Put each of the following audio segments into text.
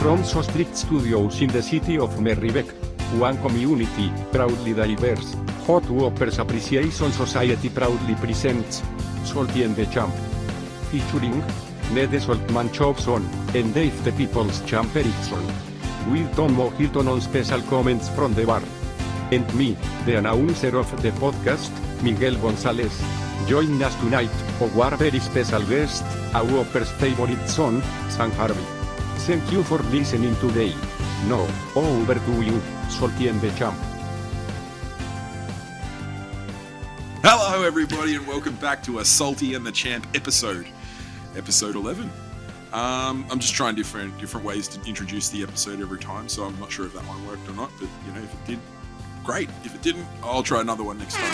from So Strict Studios in the city of Merribeck, one community, proudly diverse, Hot Whoppers Appreciation Society proudly presents Salty and the Champ. Featuring Ned Saltman Chobson and Dave the People's Champ Erickson. With Tom Hilton on special comments from the bar. And me, the announcer of the podcast, Miguel Gonzalez. Join us tonight, our very special guest, a Whopper's favorite son, Sam Harvey. Thank you for listening today. Now, over to you, Salty and the Champ. Hello everybody and welcome back to a Salty and the Champ episode 11. I'm just trying different ways to introduce the episode every time, so I'm not sure if that one worked or not, but if it did, great. If it didn't, I'll try another one next time.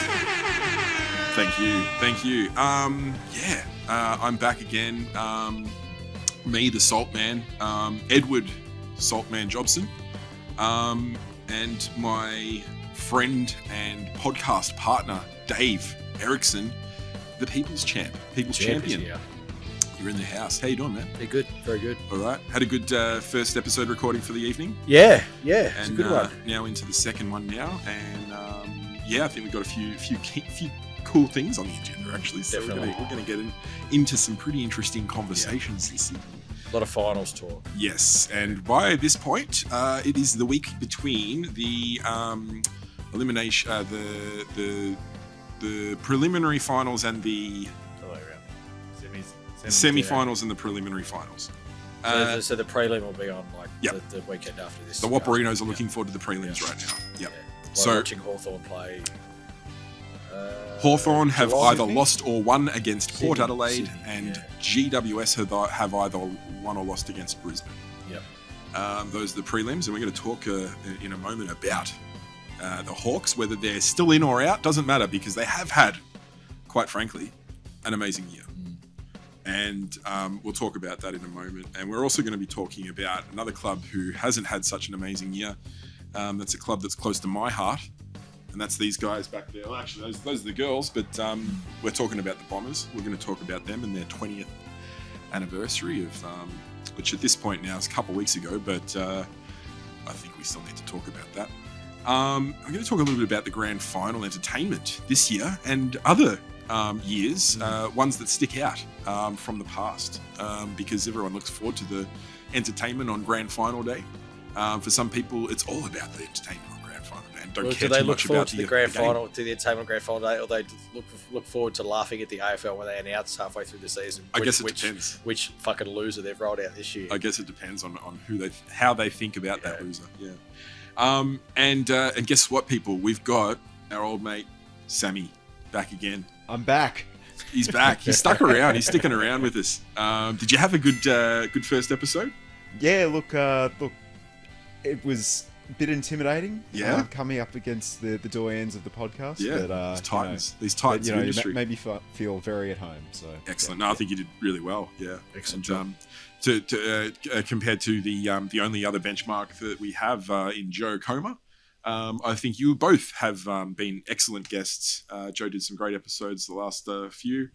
Thank you. I'm back again. Me, the Salt Man, Edward Saltman Jobson, and my friend and podcast partner, Dave Erickson, the People's Champ, People's Champion. You're in the house. How you doing, man? They're good, very good. All right. Had a good first episode recording for the evening. Yeah, And it's a good one. Now into the second one now, and I think we've got a few cool things on the agenda actually. So Definitely. we're going to get into some pretty interesting conversations this evening. A lot of finals talk. Yes, and by this point, it is the week between the elimination, the preliminary finals and the semi-finals and the preliminary finals. So the prelim will be on Yep. the weekend after this. The Wapperinos are looking forward to the prelims right now. Yep. Yeah. So Watching Hawthorn play. Hawthorn have Geelong, either I think. lost or won against Port Sydney, Adelaide, Sydney, and GWS have either won or lost against Brisbane. Yep. Those are the prelims, and we're going to talk in a moment about the Hawks, whether they're still in or out, doesn't matter, because they have had, quite frankly, an amazing year. And we'll talk about that in a moment. And we're also going to be talking about another club who hasn't had such an amazing year. That's a club that's close to my heart. And that's these guys back there. Well, actually, those are the girls, but we're talking about the Bombers. We're going to talk about them and their 20th anniversary of, which at this point now is a couple of weeks ago, but I think we still need to talk about that. I'm going to talk a little bit about the grand final entertainment this year and other years, ones that stick out from the past, because everyone looks forward to the entertainment on grand final day. For some people, it's all about the entertainment on grand final day and don't care Do they too look much forward about to the grand final, to the entertainment grand final day, or they look forward to laughing at the AFL when they announce halfway through the season? I guess it depends. Which fucking loser they've rolled out this year? I guess it depends on how they think about that loser. Yeah. And guess what, people? We've got our old mate Sammy back again. I'm back. He's back. He's stuck around. He's sticking around with us. Did you have a good first episode? Yeah, look, it was a bit intimidating. Yeah. Coming up against the doyens of the podcast. Yeah, but, these titans. These titans of industry. made me feel very at home. So Excellent. yeah. No, I think you did really well. Yeah, Excellent and, compared to the only other benchmark that we have in Joe Coma, I think you both have been excellent guests. Joe did some great episodes the last few,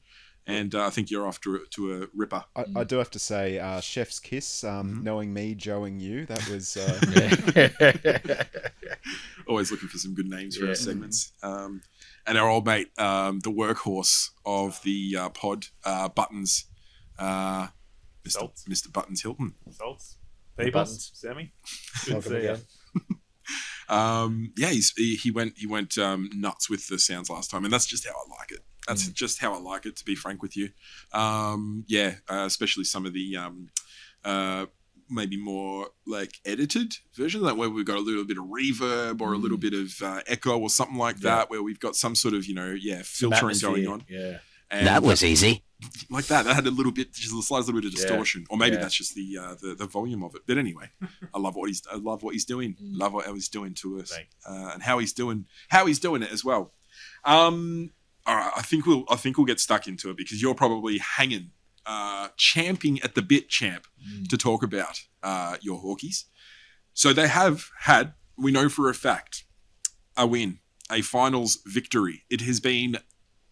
and I think you're off to a ripper. I do have to say, chef's kiss. Knowing me, Joeing you, that was. Always looking for some good names for our segments. And our old mate, the workhorse of the pod, Buttons, Mr. Buttons Hilton. Salts. Buttons. Buttons. Sammy. Good to see you. He went nuts with the sounds last time, and that's just how I like it. That's just how I like it, to be frank with you. Especially some of the maybe more like edited versions, like where we've got a little bit of reverb or a little bit of echo or something like that, where we've got some sort of filtering going on. Yeah. And that was easy. Like that had a little bit, just a slight little bit of distortion, or maybe that's just the volume of it. But anyway, I love what he's doing. Love what he's doing to us, and how he's doing it as well. All right, I think we'll get stuck into it because you're probably hanging, champing at the bit, champ, to talk about your Hawkies. So they have had, we know for a fact, a win, a finals victory. It has been,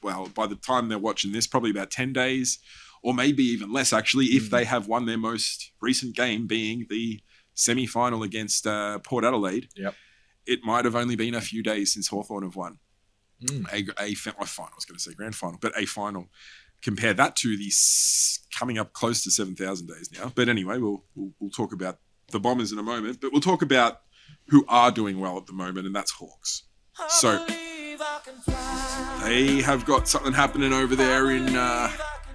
well, by the time they're watching this, probably about 10 days, or maybe even less, actually, if they have won their most recent game, being the semi-final against Port Adelaide, Yep. it might have only been a few days since Hawthorn have won Mm. a final. I was going to say grand final, but a final. Compare that to coming up close to 7,000 days now. But anyway, we'll talk about the Bombers in a moment. But we'll talk about who are doing well at the moment, and that's Hawks. So they have got something happening over there in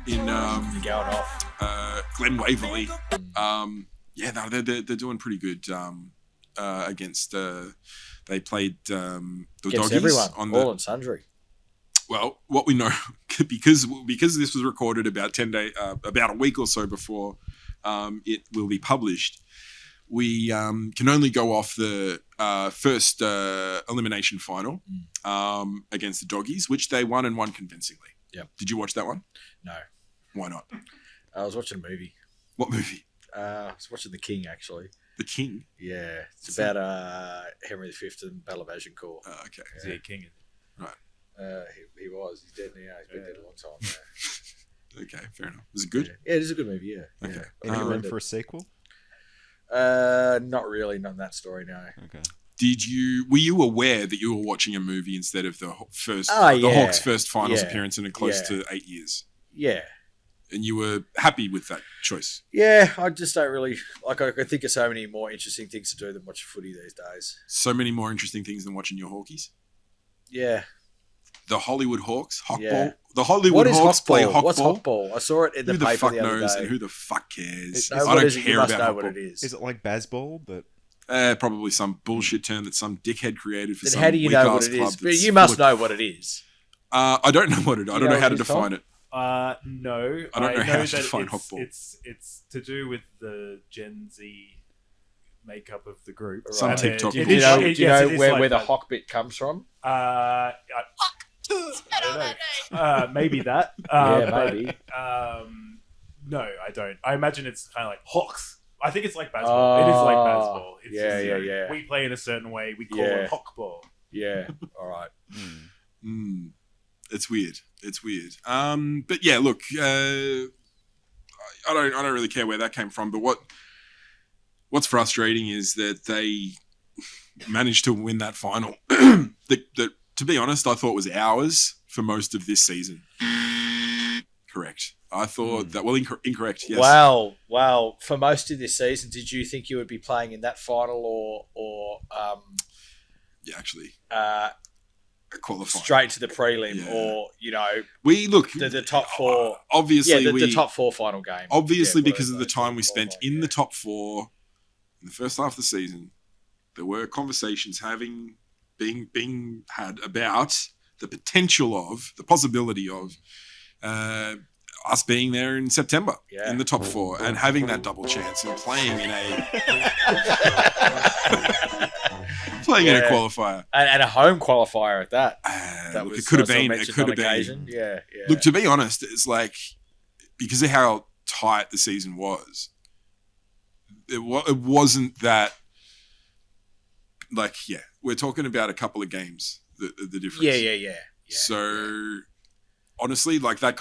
Going off. Glen Waverley. They're doing pretty good against. They played the Against Doggies everyone, on all and sundry. Well, what we know, because this was recorded about about a week or so before it will be published, we can only go off the first elimination final against the Doggies, which they won and won convincingly. Yep. Did you watch that one? No. Why not? I was watching a movie. What movie? I was watching The King, actually. The King. Yeah. It's about Henry V and Battle of Agincourt. Okay. Is he a king? He was. He's dead now. He's been dead a long time. Yeah. Okay, fair enough. Was it good? Yeah, it is a good movie, yeah. Okay. Yeah. Any room for a sequel? Not really, not in that story, no. Okay. Were you aware that you were watching a movie instead of the first Oh, the yeah. Hawks' first finals Yeah. appearance in close Yeah. to 8 years? Yeah. And you were happy with that choice? Yeah, I just don't really like. I think of so many more interesting things to do than watch footy these days. So many more interesting things than watching your Hawkies. Yeah, The Hollywood Hawks, Hawkball. Yeah. The Hollywood what is Hawks play Hawkball? What's Hawkball. Hawkball? I saw it in the Who the paper fuck the other knows day. and who the fuck cares? No, I what don't is it? You care must about know what Hawkball. it is. Is it like Bazball? But Probably some bullshit term that some dickhead created for Then some how do you know what weak-ass it club is? But that's you must full of- know what it is. I don't know what it. I don't know know how what to it is, Tom? define it. No. I don't know how to that define Hawkball. it's to do with the Gen Z makeup of the group. Some Right. TikTok Do It you is- know, it- do you yes, know it is where like the that. Hawk bit comes from? I don't know. Maybe that. Yeah, but, maybe. No, I don't. I imagine it's kind of like Hawks. I think it's like basketball. It is like basketball. It's Yeah, just, yeah, you know, yeah. We play in a certain way. We call Yeah. it Hawkball. Yeah. All right. It's weird. It's weird. But yeah, look, I don't really care where that came from. But what's frustrating is that they managed to win that final. that, to be honest, I thought was ours for most of this season. Correct. I thought that. Well, incorrect. Yes. Wow. For most of this season, did you think you would be playing in that final or Yeah, actually, uh, qualifying. straight to the prelim Yeah. or We look the top four? Obviously, Yeah, the top four final game. obviously Yeah, because of the whatever, time we spent qualifying, in yeah. the top four in the first half of the season, there were conversations being had about the possibility of us being there in September Yeah. in the top four and having that double chance and playing in a Yeah. qualifier. and a home qualifier at that. That Look, was it could have sort of been. It mentioned could on have been. occasion. Yeah. Look, to be honest, it's like because of how tight the season was, it wasn't that. Like, yeah, we're talking about a couple of games. The difference. Yeah. So honestly, like those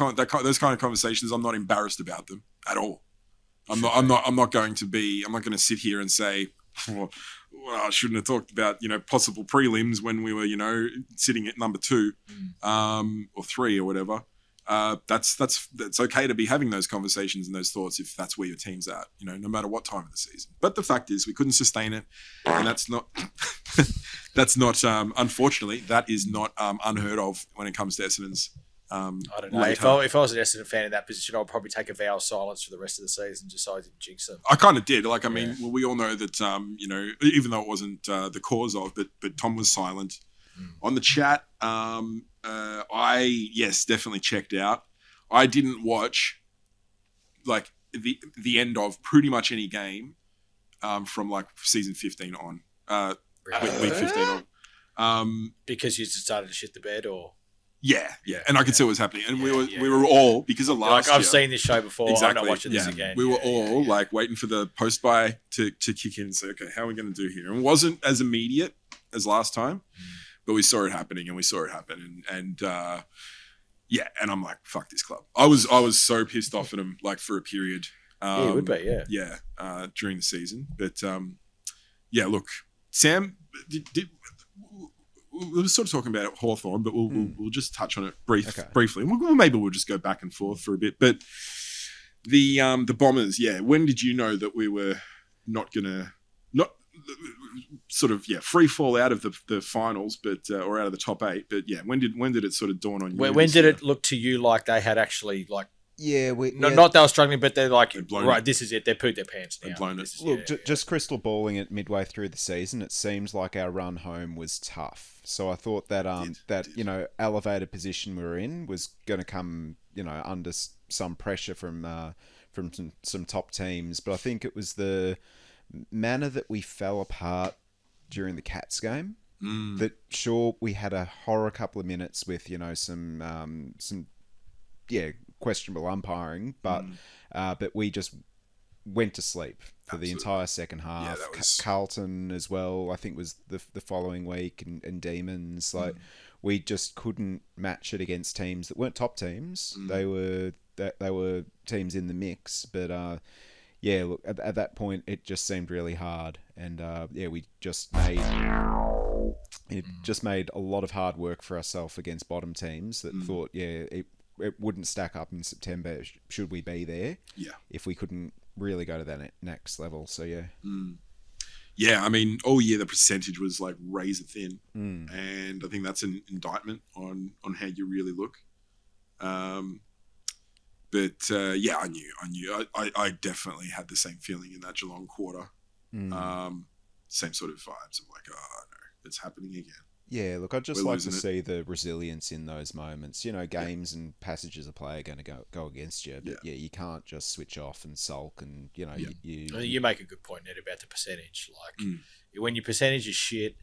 kind of conversations, I'm not embarrassed about them at all. I'm not going to sit here and say, well, I shouldn't have talked about possible prelims when we were sitting at number 2, or 3 or whatever. That's okay to be having those conversations and those thoughts if that's where your team's at, no matter what time of the season. But the fact is, we couldn't sustain it, and that's not unfortunately, that is not unheard of when it comes to Essendon's. I don't know. If I was an Essendon fan in that position, I'd probably take a vow of silence for the rest of the season just so I didn't jinx them. I kind of did. Like, I mean, well, we all know that, even though it wasn't the cause of, but Tom was silent on the chat. I definitely checked out. I didn't watch like the end of pretty much any game from like season 15 on, week 15 on. Because you just started to shit the bed, or Yeah, and I could see what was happening, and we were all because of last year. I've seen this show before. I'm not watching this again. We were all like waiting for the post buy to kick in and say, okay, how are we going to do here? And it wasn't as immediate as last time, but we saw it happening, and we saw it happen, and and I'm like, fuck this club. I was so pissed off at them like for a period. Yeah, it would be, yeah. Yeah, during the season. But yeah, look, Sam, we were sort of talking about Hawthorn, but we'll just touch on it briefly. Maybe we'll just go back and forth for a bit. But the Bombers, yeah. When did you know that we were not free fall out of the finals, but or out of the top 8? But yeah, when did it sort of dawn on you? When did it look to you like they had actually like? Yeah, not they were struggling, but they're like, right, it. this is it. They pooed their pants now. They've blown it. Look, just crystal balling it midway through the season, it seems like our run home was tough. So I thought that elevated position we were in was going to come, under some pressure from some top teams. But I think it was the manner that we fell apart during the Cats game. That sure, we had a horror couple of minutes with some questionable umpiring, but we just went to sleep for the entire second half. Yeah, that was... Carlton as well, I think, was the following week, and Demons. We just couldn't match it against teams that weren't top teams. They were teams in the mix, but look, at that point it just seemed really hard, and we just made a lot of hard work for ourselves against bottom teams that thought it wouldn't stack up in September should we be there. Yeah. If we couldn't really go to that next level. So yeah. Yeah, I mean, all year the percentage was like razor thin, and I think that's an indictment on how you really look. But I knew. I definitely had the same feeling in that Geelong quarter. Same sort of vibes. I'm like, oh no, it's happening again. Yeah, look, I'd just like to see the resilience in those moments. Games and passages of play are going to go against you, but you can't just switch off and sulk. And you make a good point, Ned, about the percentage. Like when your percentage is shit,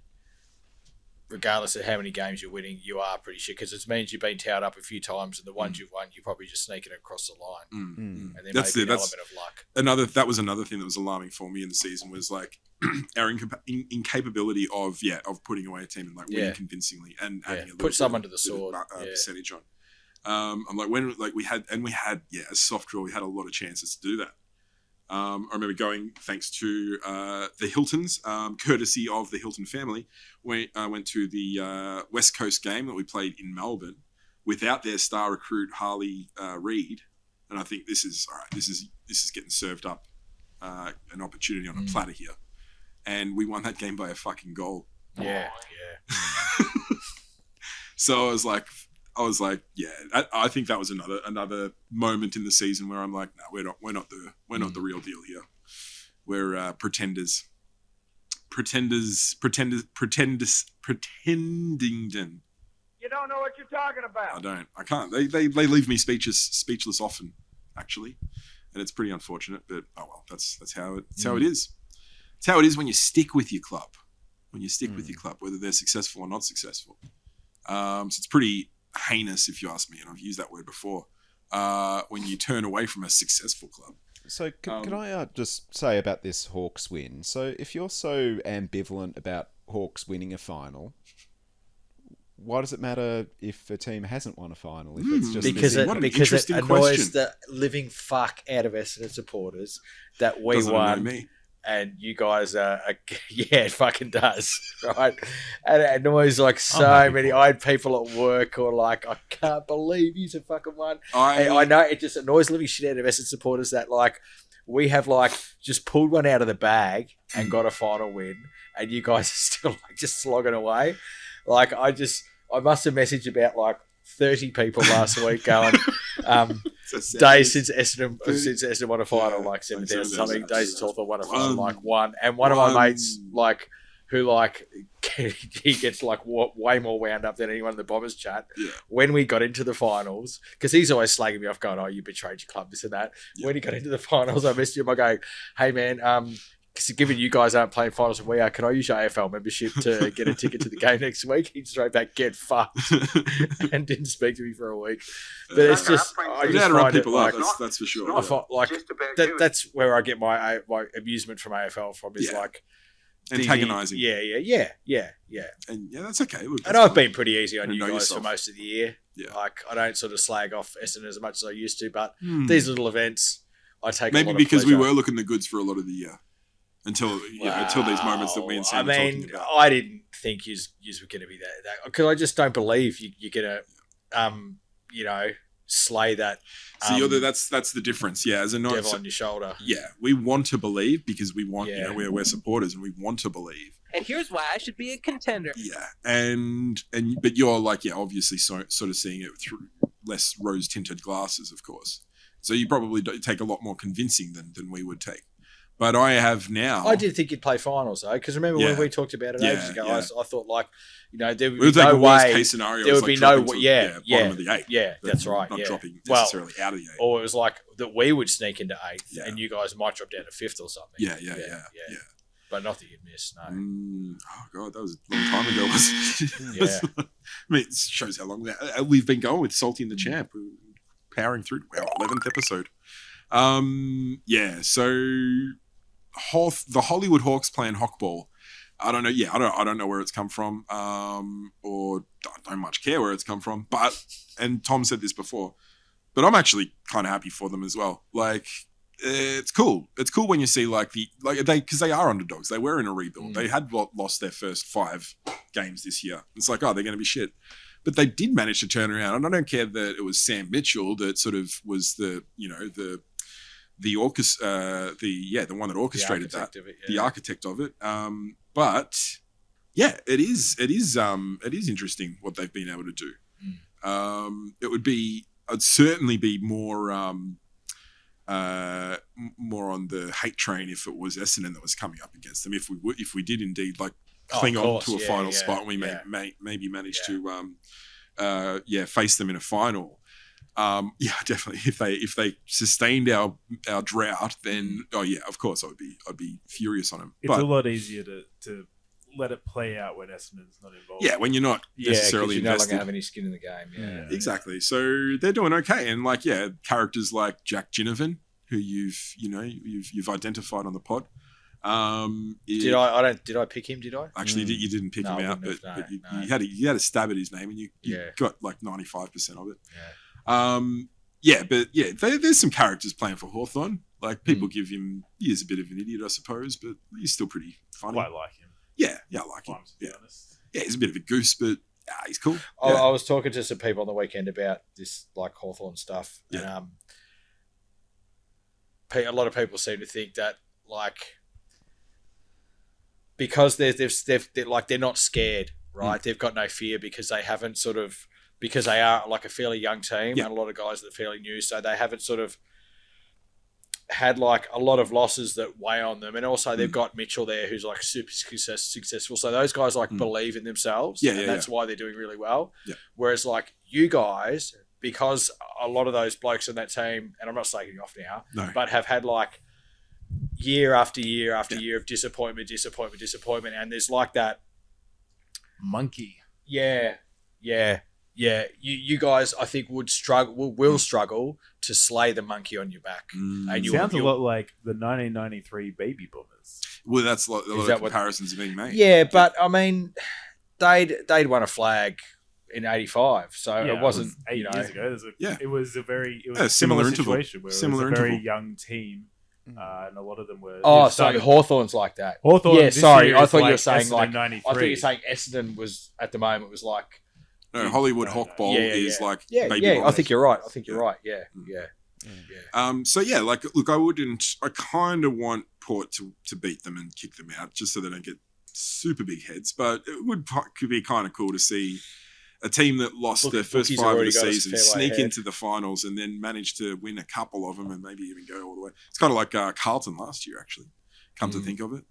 regardless of how many games you're winning, you are pretty shit, because it means you've been towed up a few times, and the ones you've won, you're probably just sneaking across the line. And there may be an element of luck. That was another thing that was alarming for me in the season, was like our incapability of putting away a team and like winning convincingly and having a put someone to the sword percentage on. I'm like, when we had a soft draw, we had a lot of chances to do that. I remember going, thanks to the Hiltons, courtesy of the Hilton family, I went to the West Coast game that we played in Melbourne without their star recruit Harley Reid, and I think this is all right. This is getting served up an opportunity on a platter here, and we won that game by a fucking goal. Yeah. So I was like, I think that was another moment in the season where I'm like, no, we're not the real deal here. We're pretenders. Pretending. You don't know what you're talking about. I can't. They leave me speechless often, actually, and it's pretty unfortunate. But oh well, that's how it is. It's how it is when you stick with your club. Whether they're successful or not successful. So it's pretty heinous, if you ask me, and I've used that word before, when you turn away from a successful club. So can I just say about this Hawks win? So if you're so ambivalent about Hawks winning a final, why does it matter if a team hasn't won a final? If it's just because it annoys the living fuck out of Essendon supporters that we won. And you guys are it fucking does, right? And it annoys like so many. I had people at work or like, I can't believe he's a fucking one. I know it just annoys the living shit out of Essendon supporters that like we have like just pulled one out of the bag and got a final win, and you guys are still like just slogging away. Like I must have messaged about like 30 people last week going, days since Essendon won a final, like 7,000 something. Days since Hawthorn won a final, like one. And one of my mates, like, who like he gets like way more wound up than anyone in the Bombers chat. Yeah. When we got into the finals, because he's always slagging me off, going, "Oh, you betrayed your club, this and that." Yeah. When he got into the finals, I messaged him. I go, "Hey man, because given you guys aren't playing finals and we are, can I use your AFL membership to get a ticket to the game next week?" He straight back, "Get fucked," and didn't speak to me for a week. But it's just, I just find it like, that's for sure. I find, like that's where I get my amusement from AFL from, is like antagonising. Yeah. And that's okay. Look, and I've been pretty easy on you guys yourself for most of the year. Yeah. Like I don't sort of slag off Essendon as much as I used to, but these little events, I take maybe a lot because of we pleasure. were looking the goods for a lot of the year until until these moments that me and Sam were talking about. I didn't think you were going to be that because I just don't believe you're going to, slay that. So that's the difference. Yeah, as a devil on your shoulder. Yeah, we want to believe because we want, we're supporters and we want to believe. And here's why I should be a contender. Yeah, but you're like, obviously sort of seeing it through less rose tinted glasses, of course. So you probably take a lot more convincing than we would take. But I have now. I did think you'd play finals though, because remember when we talked about it ages ago, I thought like, there would be no way. Case scenario, there would be no way. Bottom of the 8. Yeah, that's right. Not dropping necessarily out of the 8. Or it was like that we would sneak into 8th, and you guys might drop down to 5th or something. Yeah. But not that you'd miss. No. Oh god, that was a long time ago, wasn't it? Yeah. I mean, it shows how long we've been going with Salty and the Champ, powering through our 11th episode. So the Hollywood Hawks playing Hawkball. I don't know. Yeah, I don't know where it's come from, or don't much care where it's come from. But and Tom said this before, but I'm actually kind of happy for them as well. Like, it's cool. It's cool when you see because they are underdogs. They were in a rebuild. They had lost their first 5 games this year. It's like, oh, they're going to be shit. But they did manage to turn around, and I don't care that it was Sam Mitchell that sort of was the one that orchestrated the architect of it. But yeah, it is interesting what they've been able to do. I'd certainly be more on the hate train if it was Essendon that was coming up against them. If we did indeed cling on to a final spot, and we maybe manage to face them in a final. Definitely. If they sustained our drought, then of course I'd be furious on them. It's a lot easier to let it play out when Essendon's not involved. Yeah, when you're not necessarily you no invested. longer have any skin in the game. Yeah, exactly. So they're doing okay, and characters like Jack Ginnivan, who you've identified on the pod. Did I pick him? Did I? Actually, you didn't pick him out, but you had a stab at his name, and you got 95% of it. There's some characters playing for Hawthorn. Like, people give him, he is a bit of an idiot, I suppose, but he's still pretty funny. Quite like him. Yeah, I like him. Yeah, he's a bit of a goose, but he's cool. I was talking to some people on the weekend about this, Hawthorn stuff. Yeah. And a lot of people seem to think that, because they're not scared, right? They've got no fear because they haven't because they are a fairly young team, and a lot of guys that are fairly new, so they haven't had a lot of losses that weigh on them, and also they've got Mitchell there who's super successful. So those guys believe in themselves, and that's why they're doing really well. Yeah. Whereas you guys, because a lot of those blokes in that team, and I'm not slagging you off now, but have had year after year after year of disappointment, and there's that monkey. Yeah. You guys, I think, will struggle to slay the monkey on your back. And sounds a lot like the 1993 Baby Boomers. Well, that's a lot of comparisons are being made. Yeah, but I mean, they'd won a flag in '85, so it wasn't 8 years ago. It was a similar situation where it was a very young team. And a lot of them were. Oh, sorry, Hawthorn's like that. Hawthorn. Yeah, sorry, I thought you were saying Essendon I thought you were saying Essendon was at the moment was No, Hollywood Hawkball is baby bombers. I think you're right. Yeah. Look, I kind of want Port to beat them and kick them out just so they don't get super big heads. But it could be kind of cool to see a team that lost their first 5 of the season sneak into the finals and then manage to win a couple of them and maybe even go all the way. It's kind of like Carlton last year, actually, come to think of it.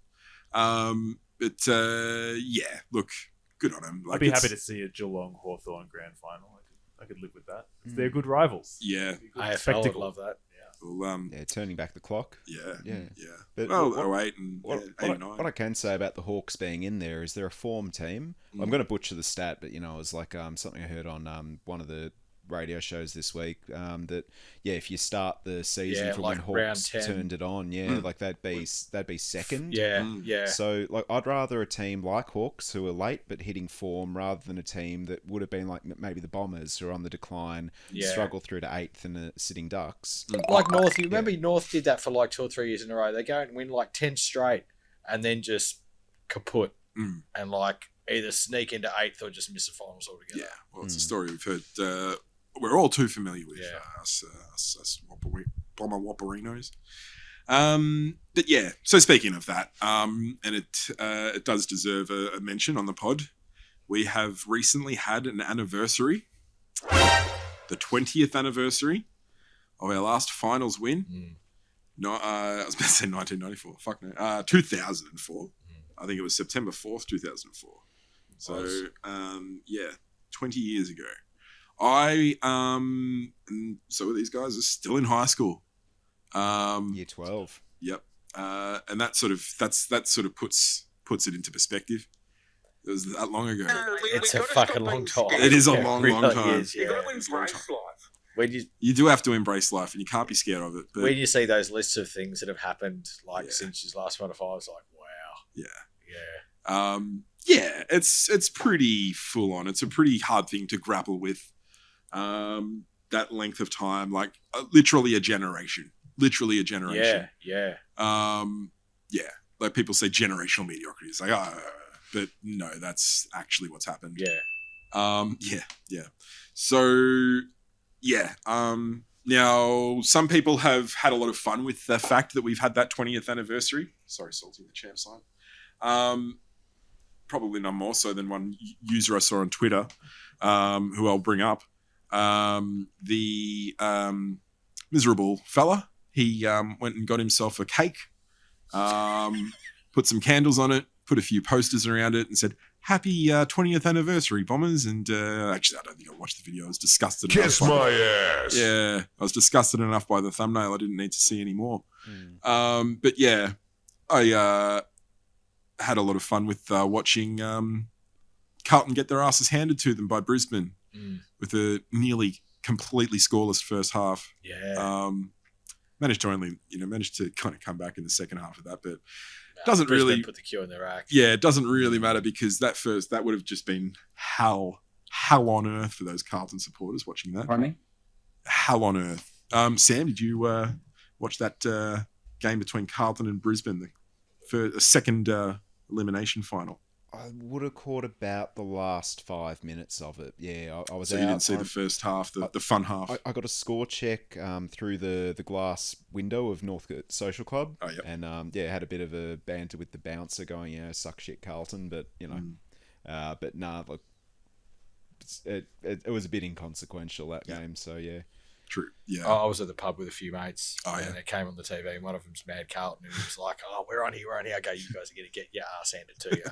Look, good on them. I'd be happy to see a Geelong Hawthorn grand final. I could live with that. They're good rivals. Yeah. AFL would love that. Well, turning back the clock. Yeah. But 08 and 89. What I can say about the Hawks being in there is they're a form team. I'm going to butcher the stat, but it was something I heard on one of the radio shows this week that if you start the season from like when Hawks round 10. turned it on, like that'd be second. Yeah. So like I'd rather a team like Hawks who are late but hitting form rather than a team that would have been like maybe the Bombers who are on the decline, struggle through to 8th and the sitting Ducks. Like North, you remember North did that for like 2 or 3 years in a row. They go and win like 10 straight and then just kaput and like either sneak into 8th or just miss the finals altogether. Yeah, well, it's a story we've heard. We're all too familiar with us Bomber Whopperinos. But yeah, so speaking of that, and it does deserve a mention on the pod. We have recently had an anniversary, the 20th anniversary of our last finals win. No, I was about to say 1994. Fuck no. 2004. I think it was September 4th, 2004. So, 20 years ago. So these guys are still in high school. Year 12. Yep. And that sort of puts it into perspective. It was that long ago. It's a fucking long time. It is a long time. You got to embrace life. When you do have to embrace life, and you can't be scared of it. But when you see those lists of things that have happened, since his last one, I was like, wow. Yeah. It's pretty full on. It's a pretty hard thing to grapple with. That length of time, like literally a generation. Yeah. Like people say generational mediocrity. It's like, but no, that's actually what's happened. Yeah. So, now some people have had a lot of fun with the fact that we've had that 20th anniversary. Sorry, Salty, the champ sign. Probably none more so than one user I saw on Twitter, who I'll bring up. The miserable fella, he went and got himself a cake, put some candles on it, put a few posters around it, and said, "Happy 20th anniversary, Bombers." And actually, I don't think I watched the video. I was disgusted. Kiss my ass. Yeah, I was disgusted enough by the thumbnail. I didn't need to see any more. But yeah, I had a lot of fun with watching Carlton get their asses handed to them by Brisbane with a nearly completely scoreless first half. Yeah. Managed to kind of come back in the second half of that, but doesn't Brisbane really put the cue in their rack. Yeah, it doesn't really matter because that would have just been hell on earth for those Carlton supporters watching that. Pardon me? Hell on earth. Sam, did you watch that game between Carlton and Brisbane for a second elimination final? I would have caught about the last 5 minutes of it. Yeah, I was so out. You didn't see the first half, the fun half? I got a score check through the glass window of Northcote Social Club. Oh, yep. And had a bit of a banter with the bouncer going, suck shit Carlton, but, but nah, look, it was a bit inconsequential, that game, so yeah. True. Yeah. I was at the pub with a few mates, and it came on the TV, and one of them's Mad Carlton, and he was like, "Oh, we're on here." I go, "You guys are going to get your ass handed to you,"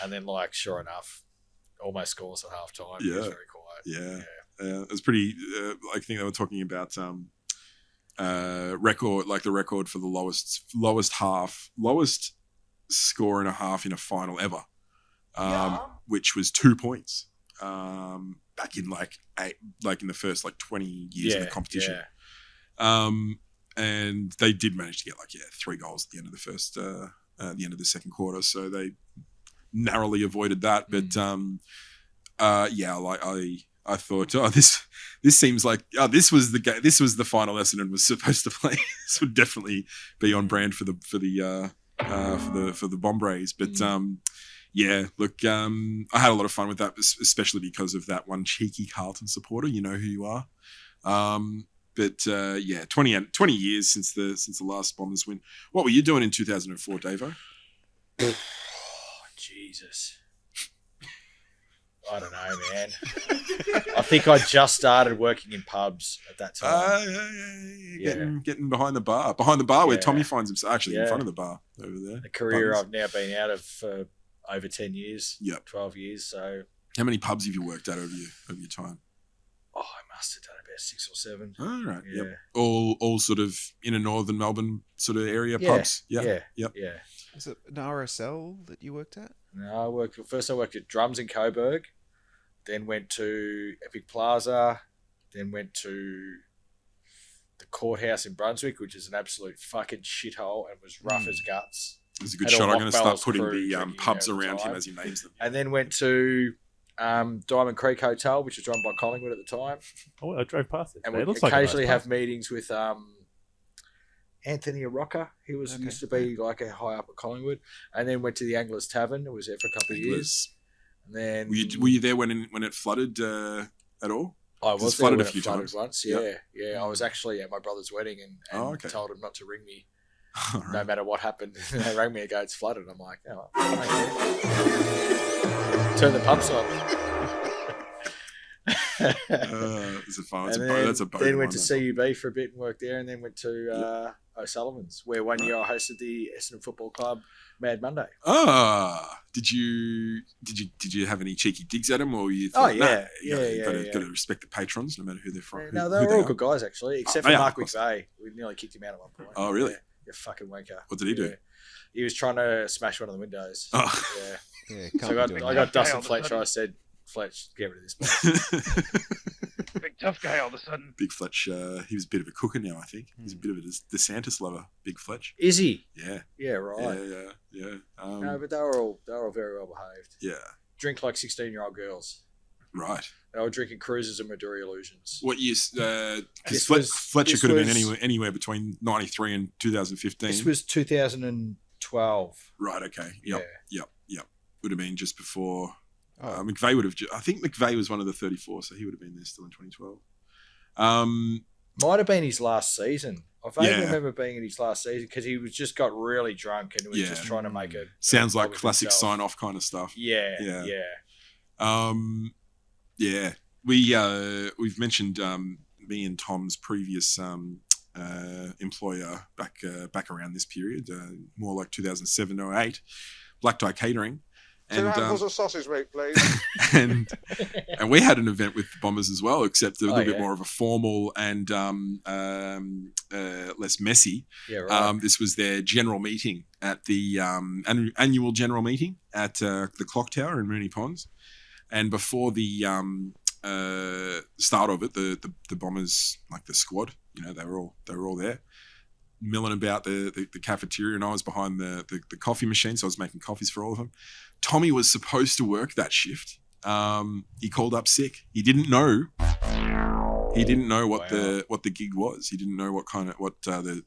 and then, sure enough, almost scores at half time. Yeah. It was very quiet. Yeah. It was pretty. I think they were talking about record, like the record for the lowest score in a half in a final ever, which was 2 points. Back in in the first 20 years of the competition. Yeah. And they did manage to get 3 goals at the end of the first the end of the second quarter, so they narrowly avoided that. But I thought, this seems like this was the game, this was the final Essendon was supposed to play. This would definitely be on brand for the Bombers. But yeah, look, I had a lot of fun with that, especially because of that one cheeky Carlton supporter. You know who you are. But 20 years since the last Bombers win. What were you doing in 2004, Davo? Oh, Jesus. I don't know, man. I think I just started working in pubs at that time. Getting behind the bar where Tommy finds himself, actually in front of the bar over there. A career I've now been out of for over 10 years, 12 years. So, how many pubs have you worked at over your time? Oh, I must have done about 6 or 7. All right, yeah. Yep. All sort of inner northern Melbourne sort of area pubs. Yeah. Was it an RSL that you worked at? No, I worked at Drums in Coburg, then went to Epic Plaza, then went to the courthouse in Brunswick, which is an absolute fucking shithole and was rough as guts. There's a good Had shot. all I'm going to start Lockbell's putting crew the drinking pubs there at the around him time. as he names them. And then went to Diamond Creek Hotel, which was run by Collingwood at the time. Oh, I drove past it. And It we looks like a occasionally nice have place. meetings with Anthony Arocca. He used to be like a high up at Collingwood. And then went to the Anglers Tavern. It was there for a couple of years. And then Were you there when it flooded at all? I It's was flooded there a when few it flooded times. once. Yep. Yeah. I was actually at my brother's wedding and Okay. told him not to ring me All right. no matter what happened. They rang me and go, it's flooded. I'm like, oh, okay. Turn the pumps on. It's a fun. And That's a then went to see. CUB for a bit and worked there, and then went to O'Sullivan's, where one year I hosted the Essendon Football Club Mad Monday. Did you have any cheeky digs at him, or you? Oh, Thought, yeah. Got to respect the patrons, no matter who they're from. No, who they were all are. good guys actually, except they for are, Mark of course. McVeigh. We nearly kicked him out at one point. Oh, really? Yeah, you fucking wanker. What did he do? Yeah. He was trying to smash one of the windows. Oh. Yeah. Yeah, So can't be doing I that. got Dustin all of a Fletcher. sudden. I said, Fletch, get rid of this place. Big tough guy all of a sudden. Big Fletch, he was a bit of a cooker now. I think he's a bit of a DeSantis lover. Big Fletch. Is he? Yeah, Yeah, right. yeah. No, but they were all very well behaved. Yeah, Drink like 16-year-old girls. right. They were drinking cruises and Maduri Illusions. What year? This Because was- Fletcher this could have been was- anywhere between 93 and 2015. This was 2012. right. Okay. Yep. Yeah. Yep. Would have been just before. Oh. McVeigh would have. I think McVeigh was one of the 34, so he would have been there still in 2012. Might have been his last season. I vaguely Yeah. remember being in his last season because he was just got really drunk and was Yeah. just trying to make it. Sounds like of classic himself. sign-off kind of stuff. Yeah. Yeah. We've mentioned me and Tom's previous employer back around this period, more like 2007 or 8, Black Tie Catering, and of sausage meat, please. and we had an event with the Bombers as well, except a little bit yeah. more of a formal and less messy. Yeah, right. This was their general meeting at the annual general meeting at the Clock Tower in Moonee Ponds, and before the start of it, the Bombers, like the squad, they were all there, milling about the cafeteria, and I was behind the coffee machine, so I was making coffees for all of them. Tommy was supposed to work that shift. He called up sick. He didn't know what the gig was. He didn't know what either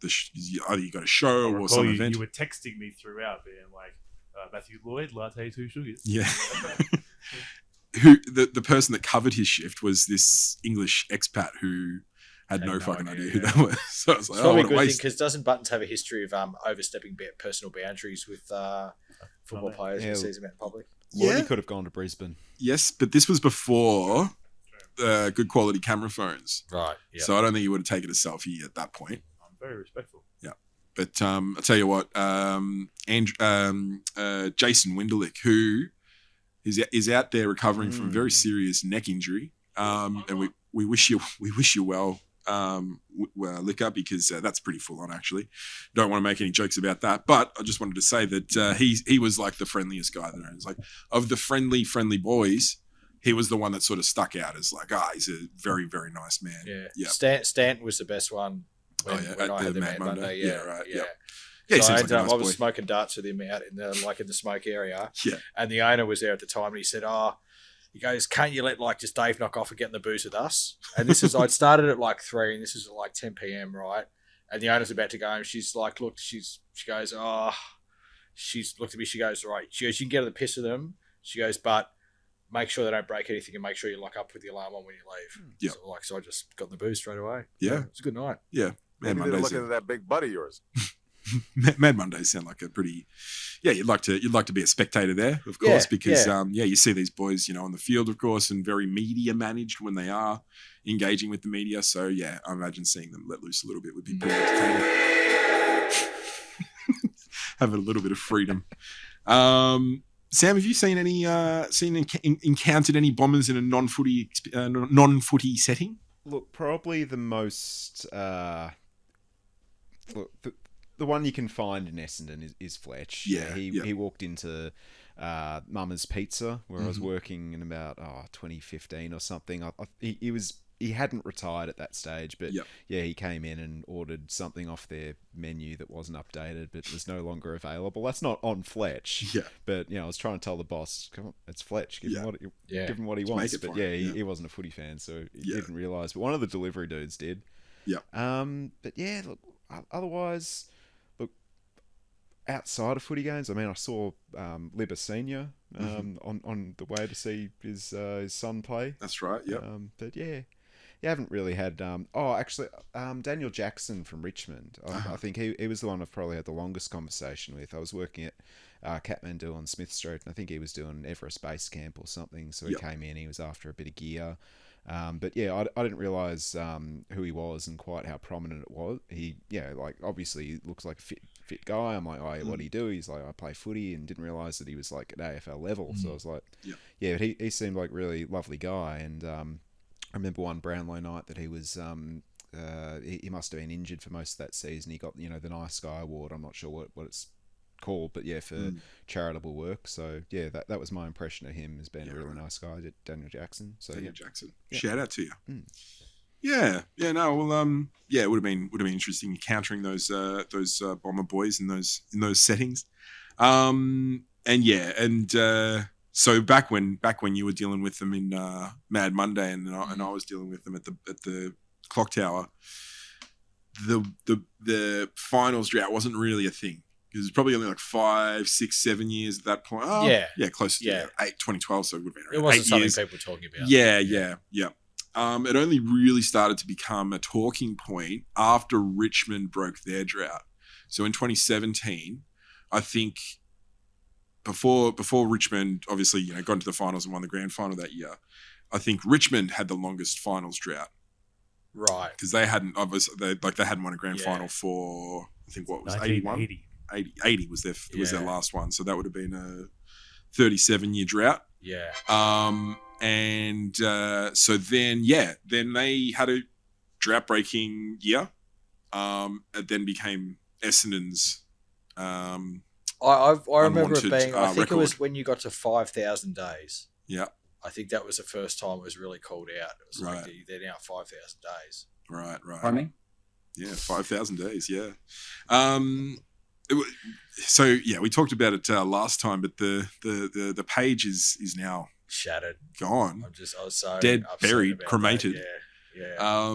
you got a show or some event. You were texting me throughout, being like, Matthew Lloyd, latte, 2 sugars. Yeah. Who the person that covered his shift was this English expat who had no fucking idea who that was. So I was like, It's probably a what a good thing waste. because doesn't Buttons have a history of overstepping personal boundaries with football players Yeah. when he sees them out in public? Well, Yeah. he could have gone to Brisbane. Yes, but this was before good quality camera phones. Right. Yeah. So I don't think he would have taken a selfie at that point. I'm very respectful. But I'll tell you what, Jason Winderlich, who is out there recovering from a very serious neck injury, and we wish you well, Liquor, because that's pretty full on. Actually, don't want to make any jokes about that, but I just wanted to say that he was like the friendliest guy there. It's like of the friendly boys, he was the one that sort of stuck out as like, he's a very, very nice man. Yeah. Stanton was the best one when at I the had the Mad Mad Monday. Monday. Yeah, Yeah, right, Yeah. yeah. Yeah, he So seems like a nice I was boy. smoking darts with him out in the smoke area. Yeah. And the owner was there at the time, and he said, he goes, can't you let just Dave knock off and get in the booze with us? And this is, I'd started at 3, and this is at 10 p.m. right? And the owner's about to go, and she's like, look, she goes, she's looked at me, she goes, right. She goes, you can get on the piss with them. She goes, but make sure they don't break anything, and make sure you lock up with the alarm on when you leave. Yeah. So I just got in the booze straight away. Yeah. It was a good night. Yeah. Mad Maybe they're Mondays. looking at that big butt of yours. Mad Mondays sound like a pretty, you'd like to be a spectator there, of course, because you see these boys, on the field, of course, and very media managed when they are engaging with the media. So yeah, I imagine seeing them let loose a little bit would be pretty entertaining. Having a little bit of freedom. Sam, have you seen any, encountered any Bombers in a non-footy setting? Look, probably the most the one you can find in Essendon is Fletch. Yeah, he walked into Mama's Pizza where I was working in about 2015 or something. He was he hadn't retired at that stage, but Yep. yeah, he came in and ordered something off their menu that wasn't updated, but was no longer available. That's not on Fletch. Yeah. But I was trying to tell the boss, come on, it's Fletch. Give him what he Make wants. it But for him, he wasn't a footy fan, so he Yeah. didn't realise. But one of the delivery dudes did. Yep. But yeah, look, otherwise, look, outside of footy games, I mean, I saw Libba Senior on the way to see his son play. That's right. Yep. But yeah, you haven't really had. Daniel Jackson from Richmond. I think he was the one I've probably had the longest conversation with. I was working at Kathmandu on Smith Street, and I think he was doing Everest Base Camp or something. So he came in. He was after a bit of gear. But yeah, I didn't realise who he was and quite how prominent it was. He, obviously he looks like a fit guy. I'm like, oh, yeah, what do you do? He's like, I play footy, and didn't realise that he was like at AFL level. So I was like, yeah, but he seemed like a really lovely guy. And I remember one Brownlow night that he was, he must have been injured for most of that season. He got, the Nice Guy Award. I'm not sure what it's called, but yeah, for charitable work. So yeah, that was my impression of him as being a really nice guy, Daniel Jackson. So Daniel Jackson, shout out to you. Yeah, no, well, yeah, it would have been interesting encountering those Bomber boys in those settings, so back when you were dealing with them in Mad Monday, and I was dealing with them at the Clock Tower, the finals drought wasn't really a thing. It was probably only like 5, 6, 7 years at that point. Oh, yeah, close to 2012, so it would have been around. It wasn't 8 something years. people were talking about. Yeah. It only really started to become a talking point after Richmond broke their drought. So in 2017, I think before Richmond obviously got into the finals and won the grand final that year, I think Richmond had the longest finals drought. Right. Because they hadn't won a grand final for, I think, what was 81? 80 was their last one. So that would have been a 37-year drought. Yeah. So then they had a drought-breaking year. It then became Essendon's. I remember it being. I think record. it was when you got to 5,000 days. Yeah. I think that was the first time it was really called out. It was like they're now 5,000 days. Right. Pardon me? Yeah, 5,000 days. Yeah. We talked about it last time, but the page is now shattered, gone. I was so dead, buried, about cremated. That. Yeah.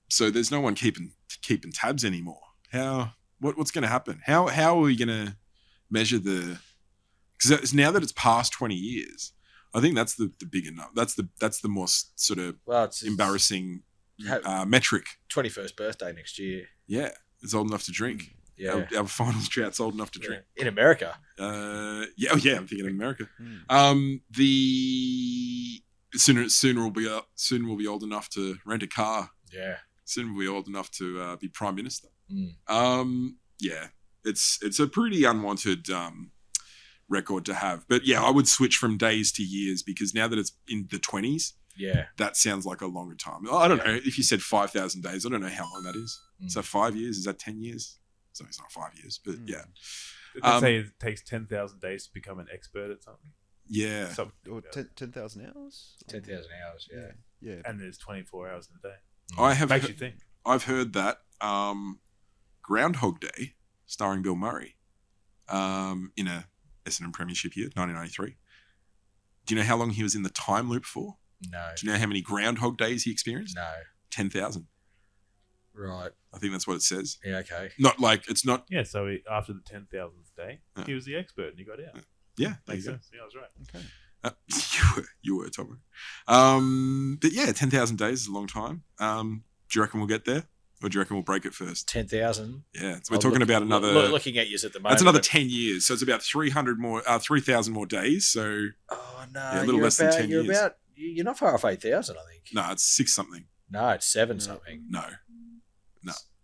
So there's no one keeping tabs anymore. What's going to happen? How are we going to measure because now that it's past 20 years, I think that's the bigger number. That's the more sort of embarrassing metric. 21st birthday next year. Yeah, it's old enough to drink. Yeah, our finals drought's old enough to drink in America. I'm thinking of America. Sooner we'll be old enough to rent a car. Yeah, soon we'll be old enough to be prime minister. It's a pretty unwanted record to have. But yeah, I would switch from days to years, because now that it's in the 20s, that sounds like a longer time. I don't know if you said 5,000 days. I don't know how long that is. Is that 5 years? Is that 10 years? So it's not 5 years, but yeah. They say it takes 10,000 days to become an expert at something. Yeah. 10,000 hours? 10,000 hours, yeah. And there's 24 hours in a day. Makes you think. I've heard that Groundhog Day, starring Bill Murray, in a Essendon Premiership year, 1993. Do you know how long he was in the time loop for? No. Do you know how many Groundhog Days he experienced? No. 10,000. Right. I think that's what it says. Yeah, okay. Not like, it's not... Yeah, so after the 10,000th day, he was the expert and he got out. Yeah. Makes sense. Yeah, I was right. Okay. You were, Tom. But yeah, 10,000 days is a long time. Do you reckon we'll get there? Or do you reckon we'll break it first? 10,000? Yeah. So we're talking about another... Looking at you at the moment. That's another 10 years. So it's about 3,000 more days. So... Oh, no. Yeah, a little less than 10 years. You're not far off 8,000, I think. No, it's 6 something. No, it's 7 something. No.